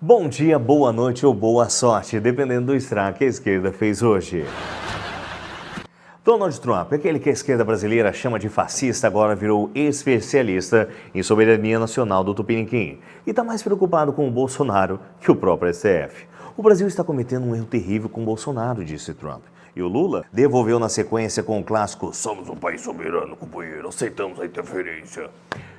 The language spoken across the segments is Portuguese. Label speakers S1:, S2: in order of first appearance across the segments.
S1: Bom dia, boa noite ou boa sorte, dependendo do estrago que a esquerda fez hoje. Donald Trump, aquele que a esquerda brasileira chama de fascista, agora virou especialista em soberania nacional do Tupiniquim e está mais preocupado com o Bolsonaro que o próprio STF. O Brasil está cometendo um erro terrível com o Bolsonaro, disse Trump. E o Lula devolveu na sequência com o clássico: somos um país soberano, companheiro, aceitamos a interferência.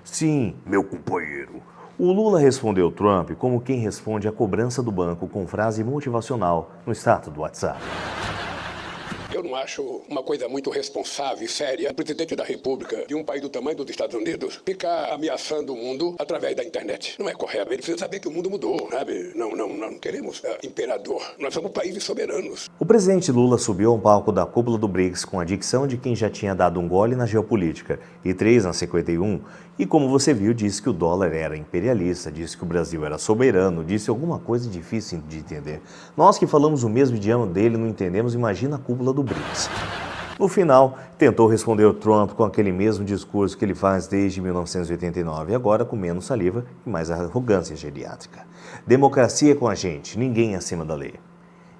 S1: Sim, meu companheiro. O Lula respondeu Trump como quem responde à cobrança do banco com frase motivacional no status do WhatsApp.
S2: Eu não acho uma coisa muito responsável e séria o presidente da República de um país do tamanho dos Estados Unidos ficar ameaçando o mundo através da internet. Não é correto. Ele precisa saber que o mundo mudou, sabe? Não queremos imperador. Nós somos países soberanos.
S1: O presidente Lula subiu ao palco da cúpula do BRICS com a dicção de quem já tinha dado um gole na geopolítica e 3 na 51, e como você viu, disse que o dólar era imperialista, disse que o Brasil era soberano, disse alguma coisa difícil de entender. Nós que falamos o mesmo idioma dele não entendemos, imagina a cúpula do BRICS. No final, tentou responder o Trump com aquele mesmo discurso que ele faz desde 1989, agora com menos saliva e mais arrogância geriátrica. Democracia com a gente, ninguém acima da lei.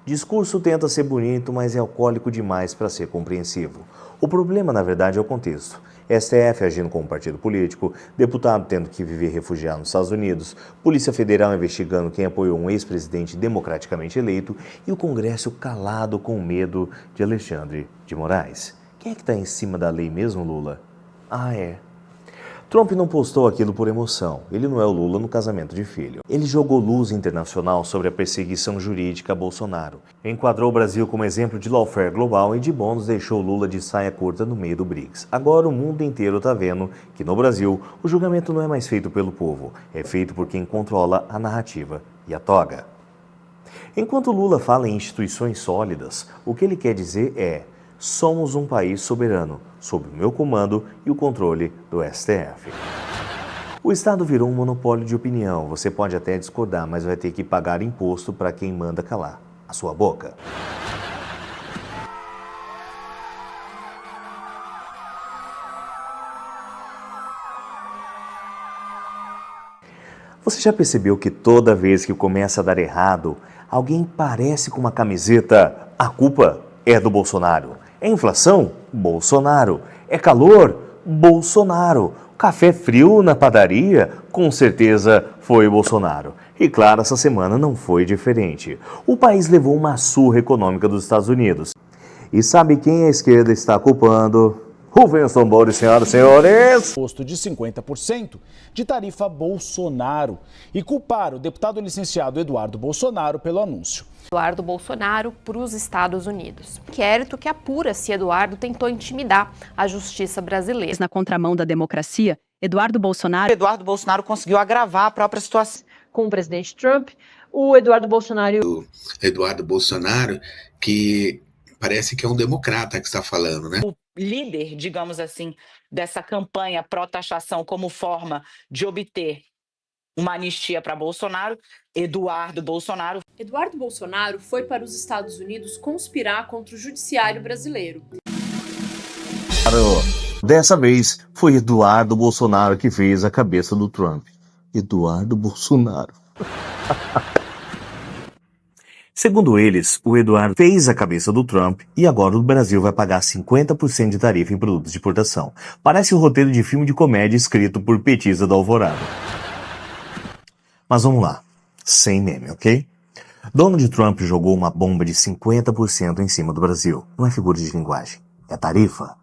S1: Discurso tenta ser bonito, mas é alcoólico demais para ser compreensivo. O problema, na verdade, é o contexto. STF agindo como partido político, deputado tendo que viver refugiado nos Estados Unidos, Polícia Federal investigando quem apoiou um ex-presidente democraticamente eleito e o Congresso calado com medo de Alexandre de Moraes. Quem é que está em cima da lei mesmo, Lula? Ah, é. Trump não postou aquilo por emoção. Ele não é o Lula no casamento de filho. Ele jogou luz internacional sobre a perseguição jurídica a Bolsonaro. Enquadrou o Brasil como exemplo de lawfare global e de bônus deixou Lula de saia curta no meio do BRICS. Agora o mundo inteiro está vendo que no Brasil o julgamento não é mais feito pelo povo, é feito por quem controla a narrativa e a toga. Enquanto Lula fala em instituições sólidas, o que ele quer dizer é: somos um país soberano, sob o meu comando e o controle do STF. O Estado virou um monopólio de opinião. Você pode até discordar, mas vai ter que pagar imposto para quem manda calar a sua boca. Você já percebeu que toda vez que começa a dar errado, alguém parece com uma camiseta? A culpa é do Bolsonaro. É inflação? Bolsonaro. É calor? Bolsonaro. Café frio na padaria? Com certeza foi Bolsonaro. E claro, essa semana não foi diferente. O país levou uma surra econômica dos Estados Unidos. E sabe quem a esquerda está culpando? Rufem os tambores, senhoras e senhores!
S3: Imposto de 50% de tarifa Bolsonaro e culpar o deputado licenciado Eduardo Bolsonaro pelo anúncio.
S4: Eduardo Bolsonaro para os Estados Unidos. Inquérito que apura se Eduardo tentou intimidar a justiça brasileira.
S5: Na contramão da democracia, Eduardo Bolsonaro conseguiu agravar a própria situação.
S6: Com o presidente Trump, o Eduardo Bolsonaro,
S7: que parece que é um democrata que está falando, né?
S8: O líder, digamos assim, dessa campanha pró-taxação como forma de obter uma anistia para Bolsonaro, Eduardo Bolsonaro.
S9: Eduardo Bolsonaro foi para os Estados Unidos conspirar contra o judiciário brasileiro.
S1: Dessa vez, foi Eduardo Bolsonaro que fez a cabeça do Trump. Eduardo Bolsonaro. Segundo eles, o Eduardo fez a cabeça do Trump e agora o Brasil vai pagar 50% de tarifa em produtos de importação. Parece um roteiro de filme de comédia escrito por petista da Alvorada. Mas vamos lá, sem meme, ok? Donald Trump jogou uma bomba de 50% em cima do Brasil. Não é figura de linguagem, é tarifa.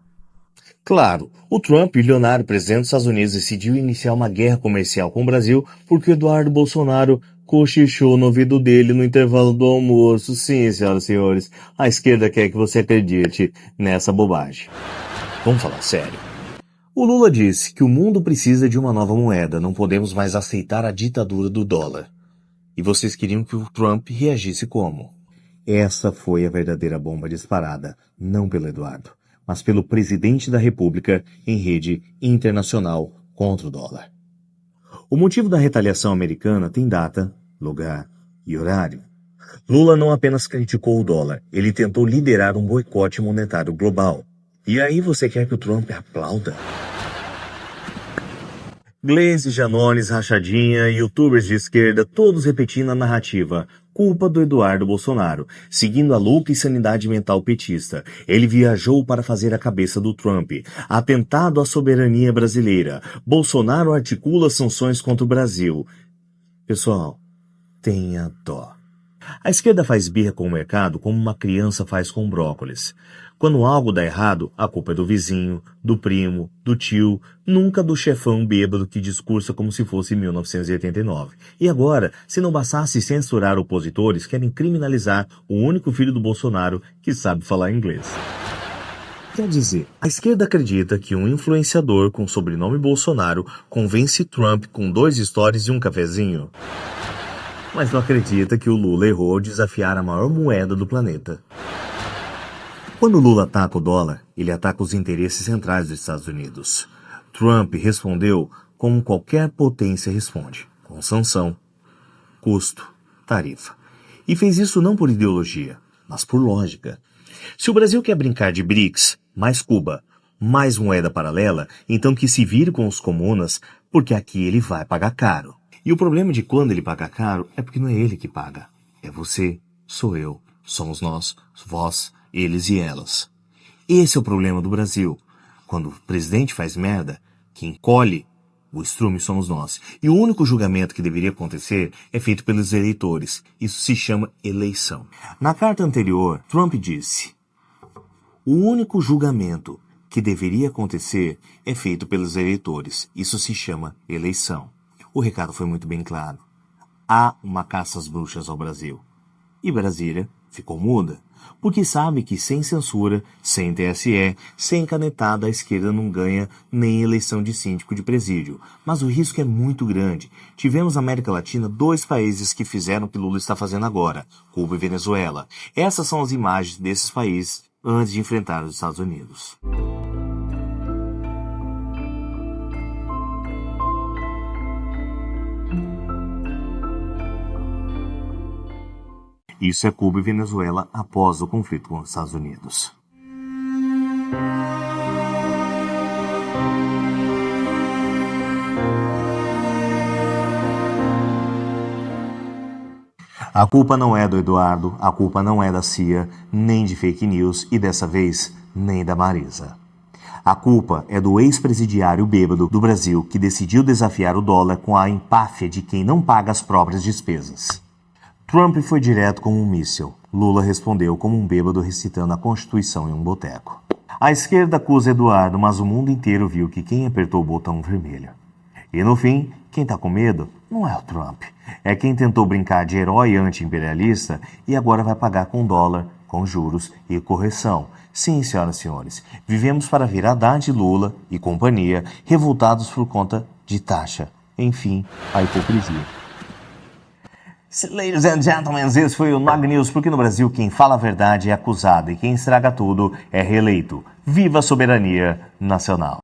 S1: Claro, o Trump, bilionário presidente dos Estados Unidos, decidiu iniciar uma guerra comercial com o Brasil porque o Eduardo Bolsonaro cochichou no ouvido dele no intervalo do almoço. Sim, senhoras e senhores, a esquerda quer que você acredite nessa bobagem. Vamos falar sério. O Lula disse que o mundo precisa de uma nova moeda, não podemos mais aceitar a ditadura do dólar. E vocês queriam que o Trump reagisse como? Essa foi a verdadeira bomba disparada, não pelo Eduardo, mas pelo presidente da República em rede internacional contra o dólar. O motivo da retaliação americana tem data, lugar e horário. Lula não apenas criticou o dólar, ele tentou liderar um boicote monetário global. E aí você quer que o Trump aplauda? Glaze, Janones, Rachadinha, youtubers de esquerda, todos repetindo a narrativa. Culpa do Eduardo Bolsonaro, seguindo a louca insanidade mental petista. Ele viajou para fazer a cabeça do Trump. Atentado à soberania brasileira. Bolsonaro articula sanções contra o Brasil. Pessoal, tenha dó. A esquerda faz birra com o mercado como uma criança faz com brócolis. Quando algo dá errado, a culpa é do vizinho, do primo, do tio, nunca do chefão bêbado que discursa como se fosse 1989. E agora, se não bastasse censurar opositores, querem criminalizar o único filho do Bolsonaro que sabe falar inglês. Quer dizer, a esquerda acredita que um influenciador com sobrenome Bolsonaro convence Trump com 2 stories e um cafezinho? Mas não acredita que o Lula errou ao desafiar a maior moeda do planeta. Quando o Lula ataca o dólar, ele ataca os interesses centrais dos Estados Unidos. Trump respondeu como qualquer potência responde, com sanção, custo, tarifa. E fez isso não por ideologia, mas por lógica. Se o Brasil quer brincar de BRICS, mais Cuba, mais moeda paralela, então que se vire com os comunas, porque aqui ele vai pagar caro. E o problema de quando ele paga caro é porque não é ele que paga. É você, sou eu, somos nós, vós, eles e elas. Esse é o problema do Brasil. Quando o presidente faz merda, quem colhe o estrume somos nós. E o único julgamento que deveria acontecer é feito pelos eleitores. Isso se chama eleição. Na carta anterior, Trump disse: o único julgamento que deveria acontecer é feito pelos eleitores. Isso se chama eleição. O recado foi muito bem claro. Há uma caça às bruxas ao Brasil. E Brasília ficou muda, porque sabe que sem censura, sem TSE, sem canetada, a esquerda não ganha nem eleição de síndico de presídio. Mas o risco é muito grande. Tivemos na América Latina 2 países que fizeram o que Lula está fazendo agora, Cuba e Venezuela. Essas são as imagens desses países antes de enfrentar os Estados Unidos. Isso é Cuba e Venezuela após o conflito com os Estados Unidos. A culpa não é do Eduardo, a culpa não é da CIA, nem de fake news e dessa vez nem da Marisa. A culpa é do ex-presidiário bêbado do Brasil que decidiu desafiar o dólar com a empáfia de quem não paga as próprias despesas. Trump foi direto como um míssil. Lula respondeu como um bêbado recitando a Constituição em um boteco. A esquerda acusa Eduardo, mas o mundo inteiro viu que quem apertou o botão vermelho. E no fim, quem tá com medo não é o Trump. É quem tentou brincar de herói anti-imperialista e agora vai pagar com dólar, com juros e correção. Sim, senhoras e senhores, vivemos para ver Haddad, Lula e companhia revoltados por conta de taxa. Enfim, a hipocrisia. Ladies and gentlemen, esse foi o Nog News, porque no Brasil quem fala a verdade é acusado e quem estraga tudo é reeleito. Viva a soberania nacional!